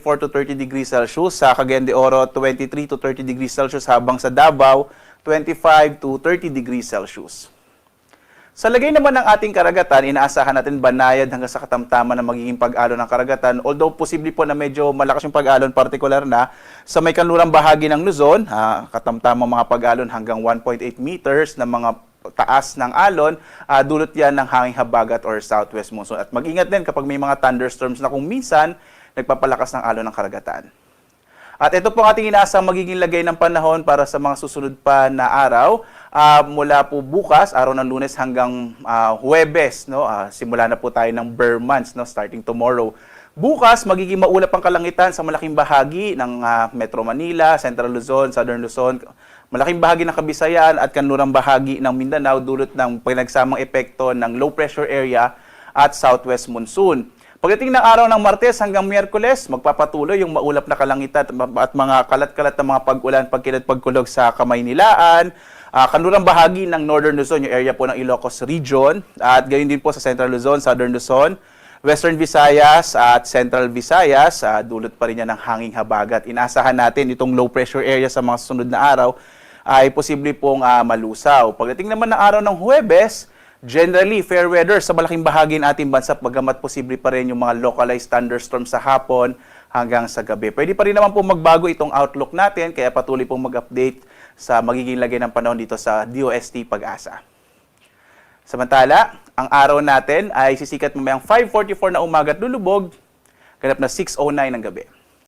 24 to 30 degrees Celsius. Sa Cagayan de Oro, 23 to 30 degrees Celsius. Habang sa Davao, 25 to 30 degrees Celsius. Sa lagay naman ng ating karagatan, inaasahan natin banayad hanggang sa katamtaman na magiging pag-alon ng karagatan. Although posible po na medyo malakas yung pag-alon, partikular na sa may kanlurang bahagi ng Luzon, katamtamang mga pag-alon hanggang 1.8 meters na mga taas ng alon, dulot yan ng hanging habagat or southwest monsoon. At mag-ingat din kapag may mga thunderstorms na kung minsan nagpapalakas ng alon ng karagatan. At ito po ang ating inaasang magiging lagay ng panahon para sa mga susunod pa na araw. Mula po bukas, araw ng Lunes hanggang Huwebes, no? Simula na po tayo ng Bear Months, no? Starting tomorrow. Bukas, magiging maulap ang kalangitan sa malaking bahagi ng Metro Manila, Central Luzon, Southern Luzon, malaking bahagi ng Kabisayan at kanlurang bahagi ng Mindanao dulot ng pinagsamang epekto ng low pressure area at southwest monsoon. Pagdating ng araw ng Martes hanggang Miyerkules, magpapatuloy yung maulap na kalangitan at mga kalat-kalat na mga pag-ulan, pagkulog sa Kamaynilaan, kanlurang bahagi ng Northern Luzon, yung area po ng Ilocos Region, at gayon din po sa Central Luzon, Southern Luzon, Western Visayas at Central Visayas, dulot pa rin yan ng hanging habagat. Inaasahan natin itong low pressure area sa mga susunod na araw ay posible pong malusaw. Pagdating naman ng araw ng Huwebes, generally, fair weather sa malaking bahagi ng ating bansa, bagamat posible pa rin yung mga localized thunderstorms sa hapon hanggang sa gabi. Pwede pa rin naman po magbago itong outlook natin, kaya patuloy pong mag-update sa magiging lagay ng panahon dito sa DOST Pag-asa. Samantala, ang araw natin ay sisikat mamayang 5:44 na umaga at lulubog, ganap na 6:09 ng gabi.